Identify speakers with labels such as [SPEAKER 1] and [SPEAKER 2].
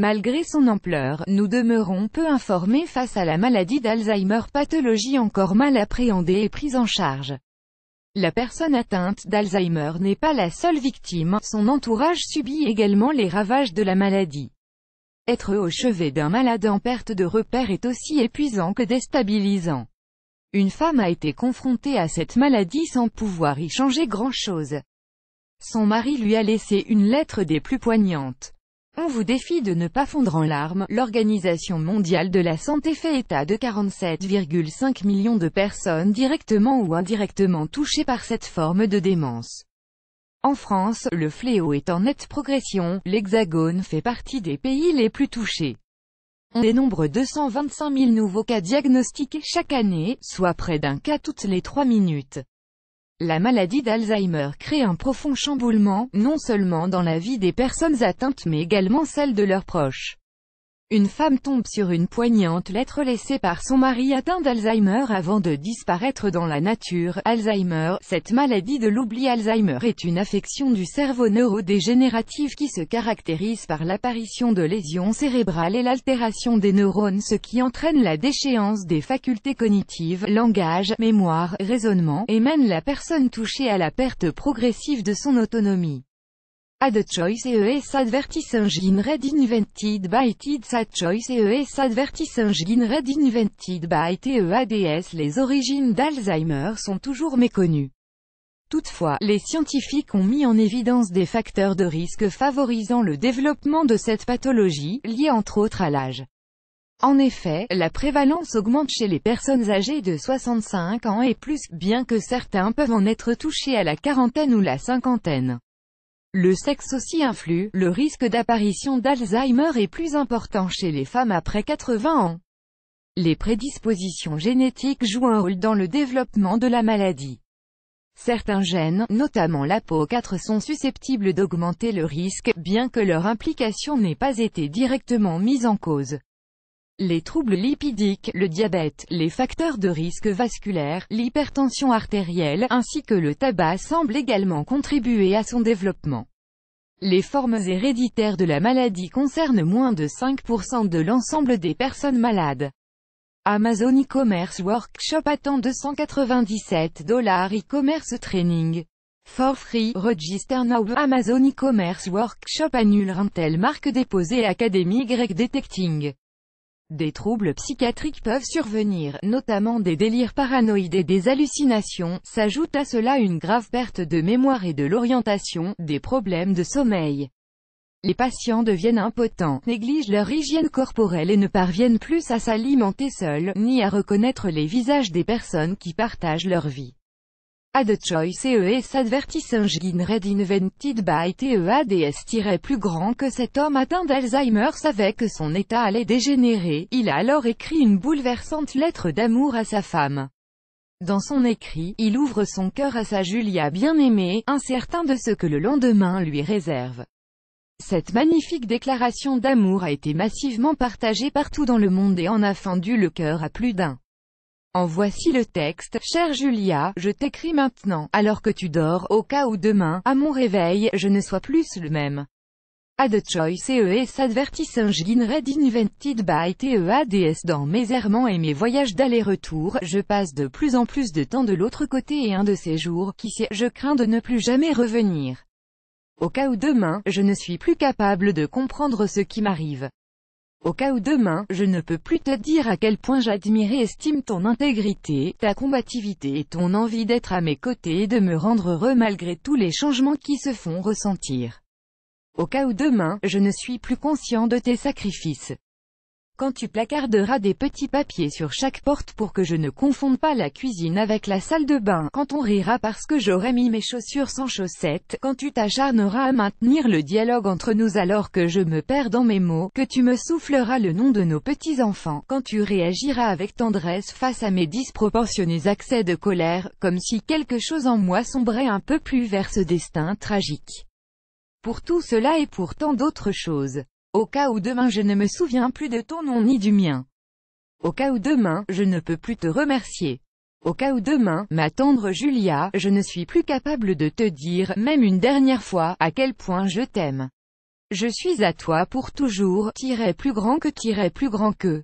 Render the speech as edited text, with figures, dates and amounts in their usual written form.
[SPEAKER 1] Malgré son ampleur, nous demeurons peu informés face à la maladie d'Alzheimer, pathologie encore mal appréhendée et prise en charge. La personne atteinte d'Alzheimer n'est pas la seule victime, son entourage subit également les ravages de la maladie. Être au chevet d'un malade en perte de repère est aussi épuisant que déstabilisant. Une femme a été confrontée à cette maladie sans pouvoir y changer grand-chose. Son mari lui a laissé une lettre des plus poignantes. On vous défie de ne pas fondre en larmes. L'Organisation mondiale de la santé fait état de 47,5 millions de personnes directement ou indirectement touchées par cette forme de démence. En France, le fléau est en nette progression, l'Hexagone fait partie des pays les plus touchés. On dénombre 225 000 nouveaux cas diagnostiqués chaque année, soit près d'un cas toutes les 3 minutes. La maladie d'Alzheimer crée un profond chamboulement, non seulement dans la vie des personnes atteintes mais également celle de leurs proches. Une femme tombe sur une poignante lettre laissée par son mari atteint d'Alzheimer avant de disparaître dans la nature. Alzheimer, cette maladie de l'oubli. Alzheimer est une affection du cerveau neurodégénérative qui se caractérise par l'apparition de lésions cérébrales et l'altération des neurones, ce qui entraîne la déchéance des facultés cognitives, langage, mémoire, raisonnement, et mène la personne touchée à la perte progressive de son autonomie. Ad choice ES advertising red invented by TEDS. Ad choice ES advertising red invented by TEADS. Les origines d'Alzheimer sont toujours méconnues. Toutefois, les scientifiques ont mis en évidence des facteurs de risque favorisant le développement de cette pathologie, liés entre autres à l'âge. En effet, la prévalence augmente chez les personnes âgées de 65 ans et plus, bien que certains peuvent en être touchés à la quarantaine ou la cinquantaine. Le sexe aussi influe, le risque d'apparition d'Alzheimer est plus important chez les femmes après 80 ans. Les prédispositions génétiques jouent un rôle dans le développement de la maladie. Certains gènes, notamment l'APO4, sont susceptibles d'augmenter le risque, bien que leur implication n'ait pas été directement mise en cause. Les troubles lipidiques, le diabète, les facteurs de risque vasculaire, l'hypertension artérielle, ainsi que le tabac semblent également contribuer à son développement. Les formes héréditaires de la maladie concernent moins de 5% de l'ensemble des personnes malades. Amazon e-commerce workshop attend $297 e-commerce training. For free, register now. Amazon e-commerce workshop annule Intel marque déposée Academy Y Detecting. Des troubles psychiatriques peuvent survenir, notamment des délires paranoïdes et des hallucinations. S'ajoute à cela une grave perte de mémoire et de l'orientation, des problèmes de sommeil. Les patients deviennent impotents, négligent leur hygiène corporelle et ne parviennent plus à s'alimenter seuls, ni à reconnaître les visages des personnes qui partagent leur vie. Ad choice ES advertising red invented by TEADS. Plus grand que cet homme atteint d'Alzheimer savait que son état allait dégénérer, il a alors écrit une bouleversante lettre d'amour à sa femme. Dans son écrit, il ouvre son cœur à sa Julia bien-aimée, incertain de ce que le lendemain lui réserve. Cette magnifique déclaration d'amour a été massivement partagée partout dans le monde et en a fendu le cœur à plus d'un. En voici le texte. Chère Julia, je t'écris maintenant, alors que tu dors, au cas où demain, à mon réveil, je ne sois plus le même. Ad choice ES advertising red invented by TEADS. Dans mes errements et mes voyages d'aller-retour, je passe de plus en plus de temps de l'autre côté et un de ces jours, qui sait, je crains de ne plus jamais revenir. Au cas où demain, je ne suis plus capable de comprendre ce qui m'arrive. Au cas où demain, je ne peux plus te dire à quel point j'admire et estime ton intégrité, ta combativité et ton envie d'être à mes côtés et de me rendre heureux malgré tous les changements qui se font ressentir. Au cas où demain, je ne suis plus conscient de tes sacrifices. Quand tu placarderas des petits papiers sur chaque porte pour que je ne confonde pas la cuisine avec la salle de bain, quand on rira parce que j'aurai mis mes chaussures sans chaussettes, quand tu t'acharneras à maintenir le dialogue entre nous alors que je me perds dans mes mots, que tu me souffleras le nom de nos petits-enfants, quand tu réagiras avec tendresse face à mes disproportionnés accès de colère, comme si quelque chose en moi sombrait un peu plus vers ce destin tragique. Pour tout cela et pour tant d'autres choses. Au cas où demain je ne me souviens plus de ton nom ni du mien. Au cas où demain, je ne peux plus te remercier. Au cas où demain, ma tendre Julia, je ne suis plus capable de te dire, même une dernière fois, à quel point je t'aime. Je suis à toi pour toujours, plus grand que plus grand que.